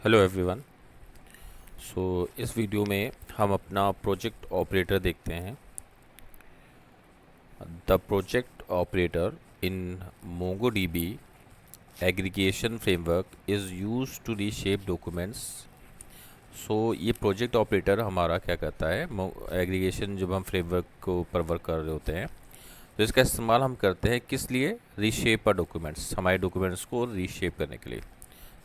Hello everyone. इस video में हम अपना प्रोजेक्ट ऑपरेटर देखते हैं। The project operator in MongoDB aggregation framework is use to reshape documents. ये प्रोजेक्ट ऑपरेटर हमारा क्या करता है, एग्रीगेशन जब हम फ्रेमवर्क को ऊपर वर्क कर रहे होते हैं तो इसका इस्तेमाल हम करते हैं किस लिए? रीशेप पर डॉक्यूमेंट्स, हमारे डॉक्यूमेंट्स को रीशेप करने के लिए।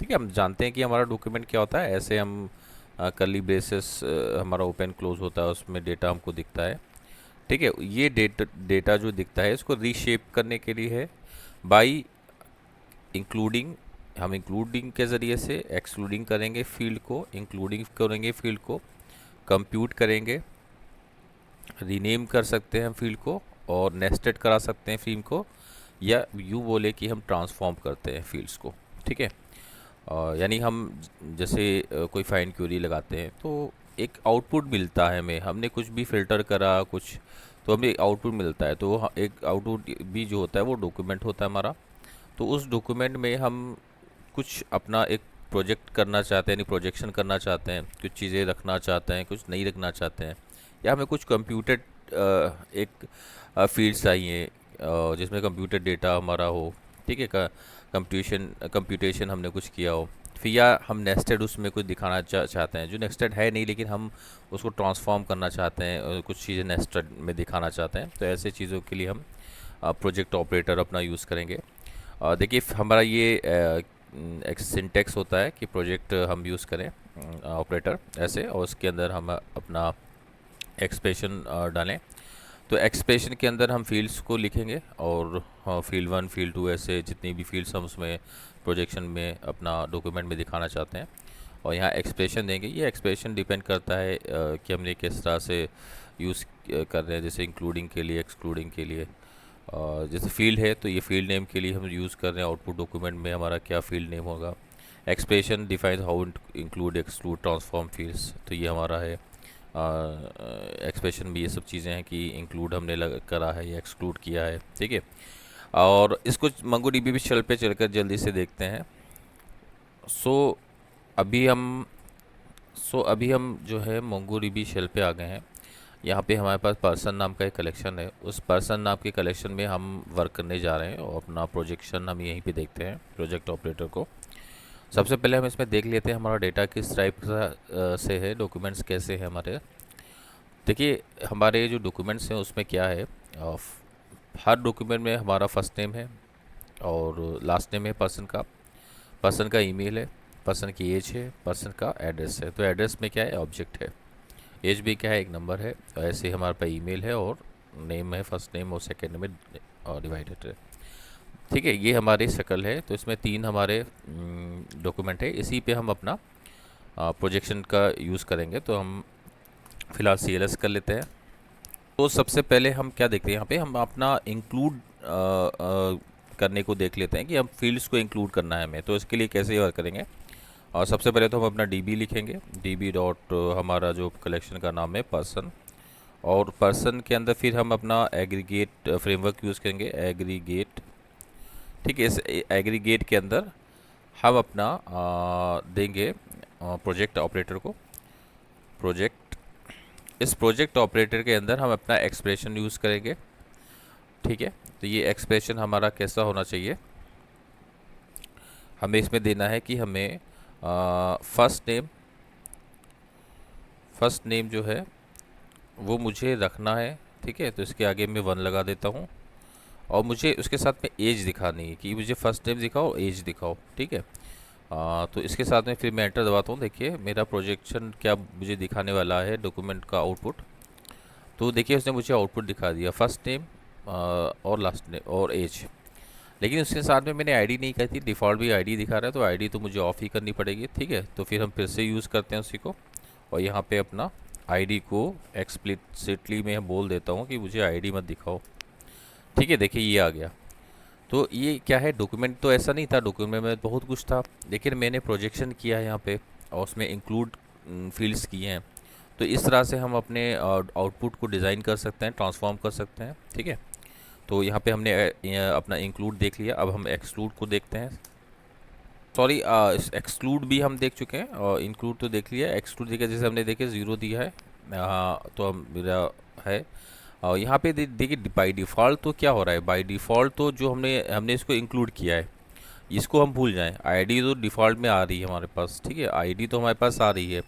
ठीक है, हम जानते हैं कि हमारा डॉक्यूमेंट क्या होता है। ऐसे हम कर्ली ब्रेसेस हमारा ओपन क्लोज होता है, उसमें डेटा हमको दिखता है। ठीक है, ये डेटा जो दिखता है इसको रीशेप करने के लिए है बाई इंक्लूडिंग। हम इंक्लूडिंग के ज़रिए से एक्सक्लूडिंग करेंगे फील्ड को, इंक्लूडिंग करेंगे फील्ड को, कंप्यूट करेंगे, रीनेम कर सकते हैं फील्ड को और नेस्टेड करा सकते हैं फील्ड को, या यूँ बोले कि हम ट्रांसफॉर्म करते हैं फील्ड्स को। ठीक है, यानी हम जैसे कोई फाइन क्वेरी लगाते हैं तो एक आउटपुट मिलता है हमें, हमने कुछ भी फ़िल्टर करा कुछ तो हमें एक आउटपुट मिलता है। तो एक आउटपुट भी जो होता है वो डॉक्यूमेंट होता है हमारा। तो उस डॉक्यूमेंट में हम कुछ अपना एक प्रोजेक्ट करना चाहते हैं, यानी प्रोजेक्शन करना चाहते हैं, कुछ चीज़ें रखना चाहते हैं, कुछ नहीं रखना चाहते हैं, या हमें कुछ कंप्यूटेड एक फील्ड्स चाहिए जिसमें कंप्यूटर डेटा हमारा हो। ठीक है, कंप्यूटेशन हमने कुछ किया हो, फिर या हम नेस्टेड उसमें कुछ दिखाना चाहते हैं जो नेस्टेड है नहीं, लेकिन हम उसको ट्रांसफॉर्म करना चाहते हैं और कुछ चीज़ें नेस्टेड में दिखाना चाहते हैं। तो ऐसे चीज़ों के लिए हम प्रोजेक्ट ऑपरेटर अपना यूज़ करेंगे। देखिए हमारा ये एक सिंटेक्स होता है कि प्रोजेक्ट हम यूज़ करें ऑपरेटर ऐसे, और उसके अंदर हम अपना एक्सप्रेशन डालें। तो एक्सप्रेशन के अंदर हम फील्ड्स को लिखेंगे और फील्ड 1 फील्ड 2 ऐसे जितनी भी फील्ड्स हम उसमें प्रोजेक्शन में अपना डॉक्यूमेंट में दिखाना चाहते हैं, और यहाँ एक्सप्रेशन देंगे। ये एक्सप्रेशन डिपेंड करता है कि हमने किस तरह से यूज़ कर रहे हैं, जैसे इंक्लूडिंग के लिए, एक्सक्लूडिंग के लिए। जैसे फील्ड है तो ये फील्ड नेम के लिए हम यूज़ कर रहे हैं, आउटपुट डॉक्यूमेंट में हमारा क्या फील्ड नेम होगा। Expression defines how include, exclude, transform fields, तो ये हमारा है। एक्सप्रेशन भी ये सब चीज़ें हैं कि इंक्लूड हमने करा है या एक्सक्लूड किया है। ठीक है, और इसको मंगोडीबी भी शेल पे चलकर जल्दी से देखते हैं। सो अभी हम अभी हम जो है मोंगोडीबी शेल पे आ गए हैं। यहाँ पे हमारे पास पर्सन नाम का एक कलेक्शन है, उस पर्सन नाम के कलेक्शन में हम वर्क करने जा रहे हैं और अपना प्रोजेक्शन हम यहीं पे देखते हैं प्रोजेक्ट ऑपरेटर को। सबसे पहले हम इसमें देख लेते हैं हमारा डेटा किस टाइप का से है, डॉक्यूमेंट्स कैसे हैं हमारे। देखिए हमारे जो डॉक्यूमेंट्स हैं उसमें क्या है, हर डॉक्यूमेंट में हमारा फर्स्ट नेम है और लास्ट नेम है पर्सन का ईमेल है, पर्सन की एज है, पर्सन का एड्रेस है। तो एड्रेस में क्या है, ऑब्जेक्ट है। एज भी क्या है, एक नंबर है। तो ऐसे ही हमारे पास ईमेल है और नेम है, फर्स्ट नेम और सेकेंड नेम में डिवाइडेड है। ठीक है, ये हमारी शक्ल है। तो इसमें 3 हमारे डॉक्यूमेंट है, इसी पे हम अपना प्रोजेक्शन का यूज़ करेंगे। तो हम फिलहाल CLS कर लेते हैं। तो सबसे पहले हम क्या देखते हैं, यहाँ पे हम अपना इंक्लूड करने को देख लेते हैं कि हम फील्ड्स को इंक्लूड करना है हमें। तो इसके लिए कैसे वर्क करेंगे, और सबसे पहले तो हम अपना DB लिखेंगे। DB डॉट हमारा जो कलेक्शन का नाम है पर्सन, और पर्सन के अंदर फिर हम अपना एग्रीगेट फ्रेमवर्क यूज़ करेंगे, एग्रीगेट। ठीक है, इस एग्रीगेट के अंदर हम अपना देंगे प्रोजेक्ट ऑपरेटर को, प्रोजेक्ट। इस प्रोजेक्ट ऑपरेटर के अंदर हम अपना एक्सप्रेशन यूज़ करेंगे। ठीक है, तो ये एक्सप्रेशन हमारा कैसा होना चाहिए, हमें इसमें देना है कि हमें फर्स्ट नेम जो है वो मुझे रखना है। ठीक है, तो इसके आगे मैं 1 लगा देता हूँ, और मुझे उसके साथ में एज दिखानी है कि मुझे फर्स्ट नेम दिखाओ, एज दिखाओ। ठीक है, तो इसके साथ में फिर मैं एंटर दबाता हूँ। देखिए मेरा प्रोजेक्शन क्या मुझे दिखाने वाला है, डॉक्यूमेंट का आउटपुट। तो देखिए उसने मुझे आउटपुट दिखा दिया, फर्स्ट नेम और लास्ट नेम और एज। लेकिन उसके साथ में मैंने आईडी नहीं कही थी, डिफ़ॉल्ट भी आईडी दिखा रहा है, तो आईडी तो मुझे ऑफ़ ही करनी पड़ेगी। ठीक है, तो फिर हम फिर से यूज़ करते हैं उसी को, और यहाँ पे अपना आईडी को एक्सप्लिसिटली मैं बोल देता हूँ कि मुझे आईडी मत दिखाओ। ठीक है, देखिए ये आ गया। तो ये क्या है, डॉक्यूमेंट तो ऐसा नहीं था, डॉक्यूमेंट में बहुत कुछ था, लेकिन मैंने प्रोजेक्शन किया है यहाँ पे और उसमें इंक्लूड फील्ड्स किए हैं। तो इस तरह से हम अपने आउटपुट को डिज़ाइन कर सकते हैं, ट्रांसफॉर्म कर सकते हैं। ठीक है, तो यहाँ पे हमने अपना इंक्लूड देख लिया, अब हम एक्सक्लूड को देखते हैं। सॉरी, एक्सक्लूड भी हम देख चुके हैं और इंक्लूड तो देख लिया। एक्सक्लूड देखिए, जैसे हमने देखे 0 दिया है, तो हम मेरा है। और यहाँ पे देखिए बाई डिफ़ॉल्ट तो क्या हो रहा है, बाई डिफ़ॉल्ट तो जो हमने हमने इसको इंक्लूड किया है, इसको हम भूल जाएं। आईडी तो डिफ़ॉल्ट में आ रही है हमारे पास, ठीक है, आईडी तो हमारे पास आ रही है,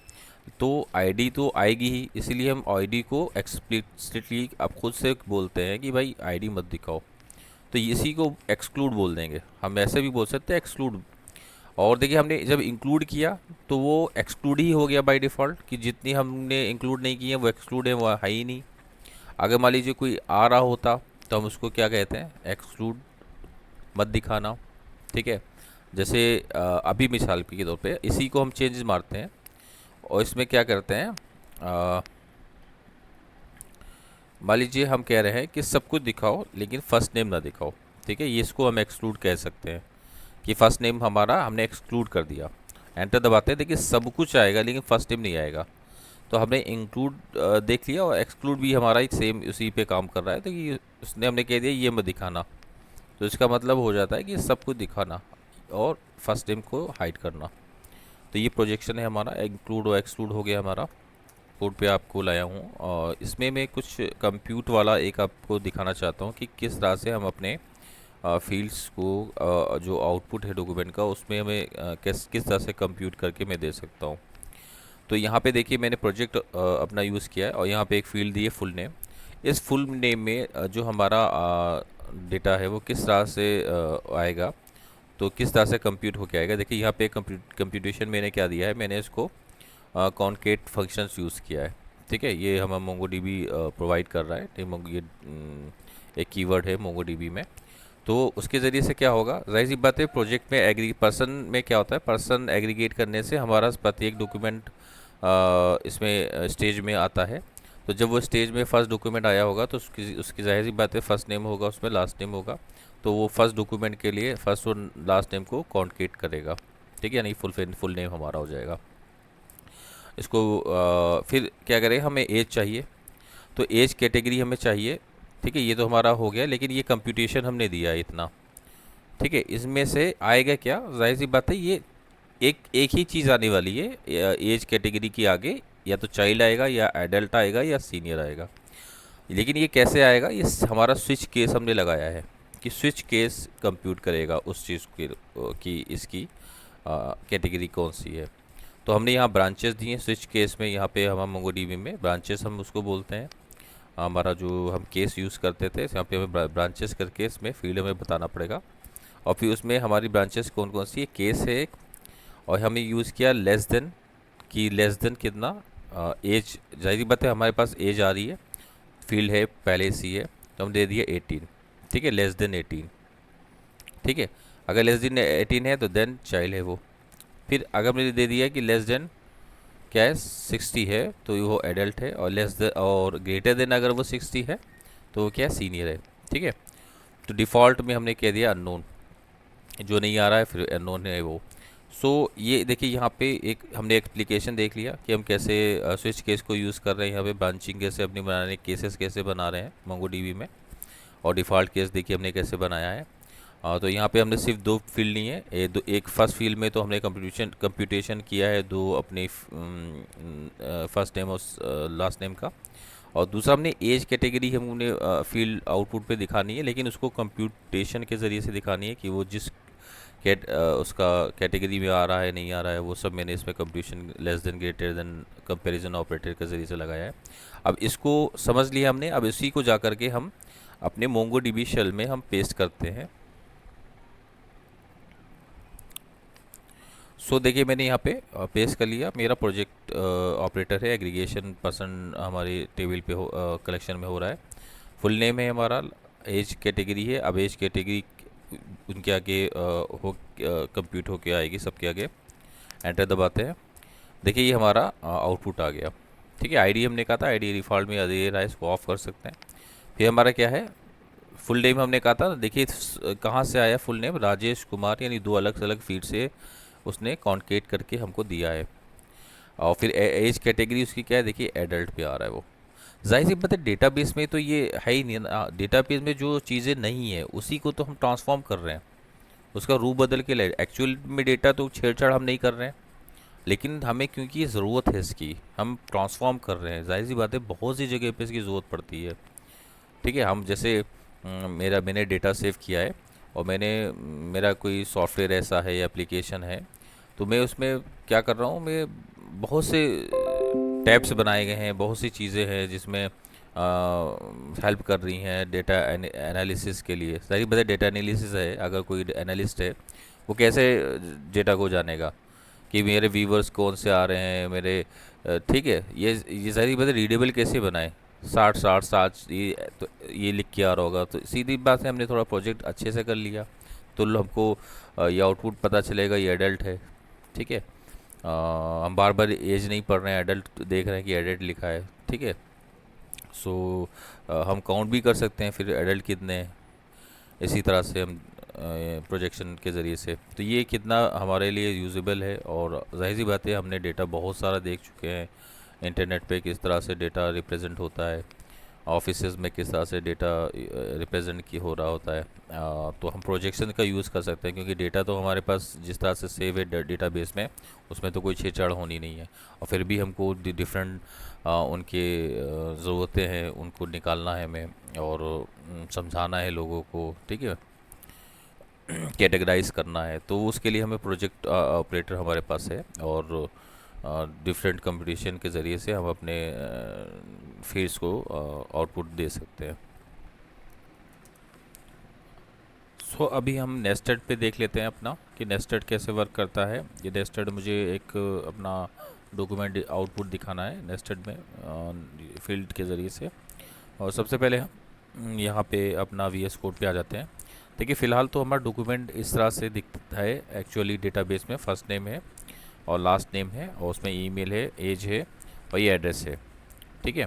तो आईडी तो आएगी ही, इसीलिए हम आईडी को एक्सप्लिसिटली आप खुद से बोलते हैं कि भाई आईडी मत दिखाओ, तो इसी को एक्सक्लूड बोल देंगे। हम ऐसे भी बोल सकते हैं एक्सक्लूड। और देखिए हमने जब इंक्लूड किया तो वो एक्सक्लूड ही हो गया बाय डिफ़ॉल्ट, कि जितनी हमने इंक्लूड नहीं की है वो एक्सक्लूड है, वो है ही नहीं। अगर मान लीजिए कोई आ रहा होता तो हम उसको क्या कहते हैं, एक्सक्लूड मत दिखाना, ठीक है। जैसे अभी मिसाल के तौर पे इसी को हम चेंजेस मारते हैं और इसमें क्या करते हैं, मान लीजिए हम कह रहे हैं कि सब कुछ दिखाओ लेकिन फर्स्ट नेम ना दिखाओ, ठीक है, ये इसको हम एक्सक्लूड कह सकते हैं कि फर्स्ट नेम हमारा हमने एक्सक्लूड कर दिया। एंटर दबाते हैं, देखिए सब कुछ आएगा लेकिन फर्स्ट नेम नहीं आएगा। तो हमने इंक्लूड देख लिया, और एक्सक्लूड भी हमारा ही सेम उसी पे काम कर रहा है, तो ये उसने हमने कह दिया ये मत दिखाना, तो इसका मतलब हो जाता है कि सब कुछ दिखाना और फर्स्ट नेम को हाइड करना। तो ये प्रोजेक्शन है हमारा, इंक्लूड और एक्सक्लूड हो गया हमारा। कोड पे आपको लाया हूँ और इसमें मैं कुछ कंप्यूट वाला एक आपको दिखाना चाहता हूँ कि किस तरह से हम अपने फील्ड्स को जो आउटपुट है डॉक्यूमेंट का, उसमें हमें किस तरह से कंप्यूट करके मैं दे सकता हूँ। तो यहाँ पे देखिए मैंने प्रोजेक्ट अपना यूज़ किया है और यहाँ पे एक फील्ड दी है फुल नेम। इस फुल नेम में जो हमारा डेटा है वो किस तरह से आएगा, तो किस तरह से कंप्यूट होके आएगा। देखिए यहाँ पे कंप्यूटेशन मैंने क्या दिया है, मैंने इसको कॉन्केट फंक्शंस यूज़ किया है, ठीक है। ये हमें मोंगोडीबी प्रोवाइड कर रहा है, ये एक कीवर्ड है मोंगोडीबी में। तो उसके ज़रिए से क्या होगा, जाहिर सी बात है प्रोजेक्ट में पर्सन में क्या होता है, पर्सन एग्रीगेट करने से हमारा प्रत्येक डॉक्यूमेंट इसमें स्टेज में आता है। तो जब वो स्टेज में फर्स्ट डॉक्यूमेंट आया होगा तो उसकी उसकी जाहिर सी बात है फर्स्ट नेम होगा, उसमें लास्ट नेम होगा, तो वो फर्स्ट डॉक्यूमेंट के लिए फर्स्ट और लास्ट नेम को कॉन्केट करेगा, ठीक है, यानी फुल नेम हमारा हो जाएगा। इसको फिर क्या करें, हमें एज चाहिए, तो एज कैटेगरी हमें चाहिए, ठीक है, ये तो हमारा हो गया, लेकिन ये कंप्यूटेशन हमने दिया है इतना, ठीक है। इसमें से आएगा क्या, जाहिर सी बात है ये एक ही चीज़ आने वाली है, एज कैटेगरी की आगे या तो चाइल्ड आएगा या एडल्ट आएगा या सीनियर आएगा। लेकिन ये कैसे आएगा, ये हमारा स्विच केस हमने लगाया है कि स्विच केस कंप्यूट करेगा उस चीज़ की इसकी कैटेगरी कौन सी है। तो हमने यहाँ ब्रांचेस दिए हैं स्विच केस में, यहाँ पे हम मोंगोडीबी में ब्रांचेस हम उसको बोलते हैं। हमारा जो हम केस यूज़ करते थे यहाँ पे हमें ब्रांचेस करके इसमें फील्ड हमें बताना पड़ेगा, और फिर उसमें हमारी ब्रांचेस कौन कौन सी है, केस है एक, और हमने यूज़ किया लेस देन, कि लेस देन कितना, एज, जाहिर बात है हमारे पास एज आ रही है, फील्ड है पहले सी है, तो हम दे दिए 18, ठीक है, लेस देन 18, ठीक है। अगर लेस देन 18 है तो देन चाइल्ड है वो। फिर अगर मैंने दे दिया कि लेस देन क्या है 60 है तो वो एडल्ट है, और लेस देन और ग्रेटर देन अगर वो 60 है तो वो क्या है, सीनियर है, ठीक है। तो डिफ़ॉल्ट में हमने कह दिया अननोन, जो नहीं आ रहा है फिर अननोन है वो। सो ये देखिए यहाँ पे एक हमने एक्सप्लिकेशन देख लिया कि हम कैसे स्विच केस को यूज़ कर रहे हैं, यहाँ पे ब्रांचिंग कैसे अपनी बनाने, केसेस कैसे बना रहे हैं मोंगोडीबी में, और डिफ़ॉल्ट केस देखिए हमने कैसे बनाया है। तो यहाँ पे हमने सिर्फ 2 फील्ड ली हैं, एक फर्स्ट फील्ड में तो हमने कंप्यूटेशन किया है 2 अपने फर्स्ट नेम और लास्ट नेम का, और दूसरा हमने एज कैटेगरी हमने फील्ड आउटपुट पे दिखानी है, लेकिन उसको कंप्यूटेशन के ज़रिए से दिखानी है कि वो जिस उसका कैटेगरी में आ रहा है नहीं आ रहा है, वो सब मैंने इसमें computation less than greater than comparison operator के ज़रिए से लगाया है। अब इसको समझ लिया हमने, अब इसी को जा कर के हम अपने मोंगोडीबी शेल में हम पेस्ट करते हैं। सो देखिए मैंने यहाँ पे पेस्ट कर लिया, मेरा प्रोजेक्ट ऑपरेटर है एग्रीगेशन पर्सन हमारे टेबल पे कलेक्शन में हो रहा है। फुल नेम है हमारा, एज कैटेगरी है, अब एज कैटेगरी उनके आगे हो कंप्यूट होके आएगी सबके आगे। एंटर दबाते हैं, देखिए ये हमारा आउटपुट आ गया, ठीक है। आईडी हमने कहा था, आईडी डिफ़ॉल्ट में दे रहा है, इसको ऑफ कर सकते हैं। फिर हमारा क्या है, फुल नेम हमने कहा था, देखिए कहाँ से आया फुल नेम, राजेश कुमार, यानी 2 अलग अलग फील्ड से उसने कॉन्केट करके हमको दिया है। और फिर एज कैटेगरी उसकी क्या है, देखिए एडल्ट पे आ रहा है वो। जाहिर सी बात है डेटाबेस में तो ये है ही नहीं, डेटाबेस में जो चीज़ें नहीं है उसी को तो हम ट्रांसफॉर्म कर रहे हैं, उसका रूप बदल के लाए। एक्चुअल में डेटा तो छेड़छाड़ हम नहीं कर रहे हैं, लेकिन हमें क्योंकि ये ज़रूरत है इसकी, हम ट्रांसफॉर्म कर रहे हैं, जाहिर सी बात है बहुत सी जगह पे इसकी ज़रूरत पड़ती है। ठीक है, हम जैसे मैंने डेटा सेव किया है और मेरा कोई सॉफ्टवेयर ऐसा है या एप्लीकेशन है, तो मैं उसमें क्या कर रहा हूँ, मैं बहुत से टैब्स बनाए गए हैं, बहुत सी चीज़ें हैं जिसमें हेल्प कर रही हैं डेटा एनालिसिस के लिए। सारी बात डेटा एनालिसिस है, अगर कोई एनालिस्ट है वो कैसे डेटा को जानेगा कि मेरे व्यूवर्स कौन से आ रहे हैं मेरे, ठीक है, ये सारी बातें रीडेबल कैसे बनाए। 60 60 60 ये लिख के आ रहा होगा, तो सीधी बात है हमने थोड़ा प्रोजेक्ट अच्छे से कर लिया तो हमको ये आउटपुट पता चलेगा ये एडल्ट है। ठीक है, हम बार बार एज नहीं पढ़ रहे हैं, एडल्ट देख रहे हैं कि एडल्ट लिखा है। ठीक है, सो हम काउंट भी कर सकते हैं फिर एडल्ट कितने हैं, इसी तरह से हम प्रोजेक्शन के ज़रिए से। तो ये कितना हमारे लिए यूजेबल है, और जाहिर सी बात है हमने डेटा बहुत सारा देख चुके हैं इंटरनेट पे, किस तरह से डेटा रिप्रेजेंट होता है, ऑफिसेज में किस तरह से डेटा रिप्रेजेंट की हो रहा होता है। तो हम प्रोजेक्शन का यूज़ कर सकते हैं, क्योंकि डेटा तो हमारे पास जिस तरह से सेव है डेटाबेस में, उसमें तो कोई छेड़छाड़ होनी नहीं है। और फिर भी हमको डिफरेंट उनके ज़रूरतें हैं, उनको निकालना है हमें, और समझाना है लोगों को। ठीक है, कैटेगराइज करना है, तो उसके लिए हमें प्रोजेक्ट ऑपरेटर हमारे पास है, और डिफरेंट कंपटीशन के ज़रिए से हम अपने फील्ड्स को आउटपुट दे सकते हैं। सो अभी हम नेस्टेड पे देख लेते हैं अपना कि नेस्टेड कैसे वर्क करता है। ये नेस्टेड मुझे एक अपना डॉक्यूमेंट आउटपुट दिखाना है नेस्टेड में फील्ड के ज़रिए से। और सबसे पहले हम यहाँ पे अपना वीएस कोड पे आ जाते हैं। देखिए फ़िलहाल तो हमारा डॉक्यूमेंट इस तरह से दिखता है। एक्चुअली डेटाबेस में फर्स्ट नेम है और लास्ट नेम है, और उसमें ईमेल है, एज है, और ये एड्रेस है। ठीक है,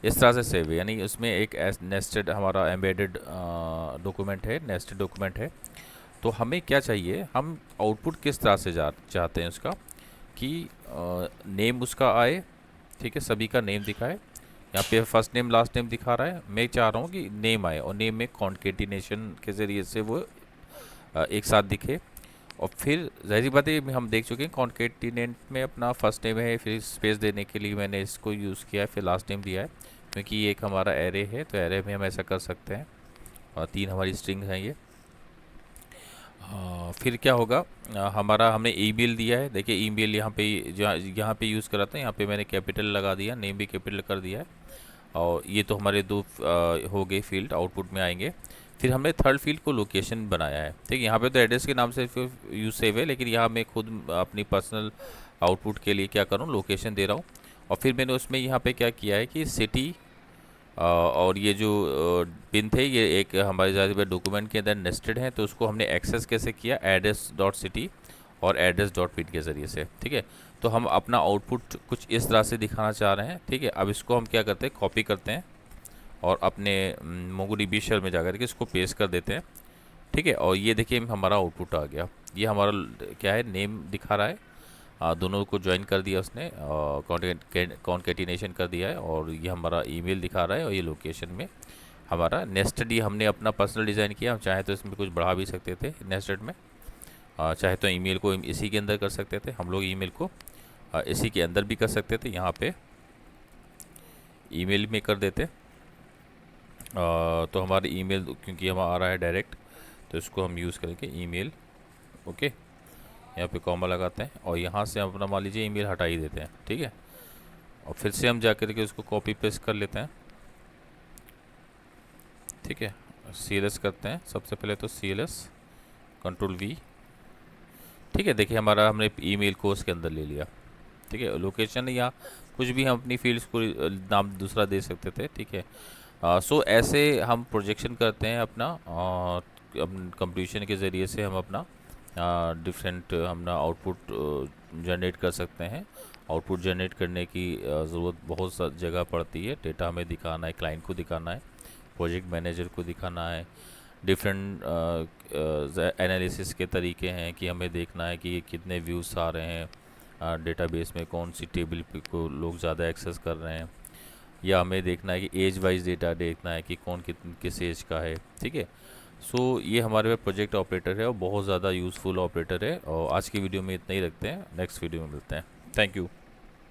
इस तरह से सेव है, यानी उसमें एक नेस्टेड हमारा एम्बेडेड डॉक्यूमेंट है, नेस्टेड डॉक्यूमेंट है। तो हमें क्या चाहिए, हम आउटपुट किस तरह से चाहते हैं उसका, कि नेम उसका आए। ठीक है, सभी का नेम दिखाए। यहाँ पे फर्स्ट नेम लास्ट नेम दिखा रहा है, मैं चाह रहा हूँ कि नेम आए, और नेम में कॉन्केटिनेशन के ज़रिए से वो एक साथ दिखे। और फिर ज़ाहिर बात है हम देख चुके हैं कॉन्केटिनेंट में अपना फर्स्ट नेम है, फिर स्पेस देने के लिए मैंने इसको यूज़ किया है, फिर लास्ट नेम दिया है, क्योंकि ये एक हमारा एरे है, तो एरे में हम ऐसा कर सकते हैं। और 3 हमारी स्ट्रिंग हैं ये। फिर क्या होगा, हमारा हमने ईमेल दिया है। देखिए ईमेल यहाँ पे यूज़ करा था, यहाँ पे मैंने कैपिटल लगा दिया, नेम भी कैपिटल कर दिया है। और ये तो हमारे दो हो गए फील्ड आउटपुट में आएंगे। फिर हमने थर्ड फील्ड को लोकेशन बनाया है। ठीक है, यहाँ पे तो एड्रेस के नाम से यूज सेव है, लेकिन यहाँ मैं खुद अपनी पर्सनल आउटपुट के लिए क्या करूँ, लोकेशन दे रहा हूँ। और फिर मैंने उसमें यहाँ पे क्या किया है कि सिटी, और ये जो पिन थे ये एक हमारे ज़्यादा डॉक्यूमेंट के अंदर नेस्टेड हैं, तो उसको हमने एक्सेस कैसे किया, एड्रेस डॉट सिटी और एड्रेस डॉट पिन के ज़रिए से। ठीक है, तो हम अपना आउटपुट कुछ इस तरह से दिखाना चाह रहे हैं। ठीक है, अब इसको हम क्या करते हैं, कॉपी करते हैं और अपने मोंगोडीबी शेल में जाकर के इसको पेस्ट कर देते हैं। ठीक है, और ये देखिए हमारा आउटपुट आ गया। ये हमारा क्या है, नेम दिखा रहा है, दोनों को ज्वाइन कर दिया उसने, कॉन्केटिनेशन कर दिया है, और ये हमारा ईमेल दिखा रहा है, और ये लोकेशन में हमारा नेस्टेड, ये हमने अपना पर्सनल डिज़ाइन किया। हम चाहे तो इसमें कुछ बढ़ा भी सकते थे नेस्टेड में, चाहे तो ईमेल को इसी के अंदर कर सकते थे हम लोग, ईमेल को इसी के अंदर भी कर सकते थे, यहाँ पे ईमेल में कर देते। तो हमारे ईमेल क्योंकि हमारा आ रहा है डायरेक्ट, तो इसको हम यूज़ करेंगे ईमेल। ओके, यहाँ पे कॉमा लगाते हैं, और यहाँ से हम अपना मान लीजिए ईमेल हटा ही देते हैं। ठीक है, और फिर से हम जा कर के उसको कॉपी पेस्ट कर लेते हैं। ठीक है, CLS करते हैं सबसे पहले, तो CLS कंट्रोल V। ठीक है, देखिए हमारा हमने ईमेल को उसके अंदर ले लिया। ठीक है, लोकेशन या कुछ भी हम अपनी फील्ड्स को नाम दूसरा दे सकते थे। ठीक है, सो ऐसे हम प्रोजेक्शन करते हैं अपना कंप्यूटेशन के ज़रिए से, हम अपना डिफरेंट अपना आउटपुट जनरेट कर सकते हैं। आउटपुट जनरेट करने की ज़रूरत बहुत सा जगह पड़ती है। डेटा हमें दिखाना है, क्लाइंट को दिखाना है, प्रोजेक्ट मैनेजर को दिखाना है। डिफरेंट एनालिसिस के तरीके हैं कि हमें देखना है कि कितने व्यूज़ आ रहे हैं डेटाबेस में, कौन सी टेबल को लोग ज़्यादा एक्सेस कर रहे हैं, या हमें देखना है कि एज वाइज डेटा देखना है कि कौन किस एज का है। ठीक है, ये हमारे पास प्रोजेक्ट ऑपरेटर है और बहुत ज़्यादा यूज़फुल ऑपरेटर है। और आज की वीडियो में इतना ही रखते हैं, नेक्स्ट वीडियो में मिलते हैं। Thank you.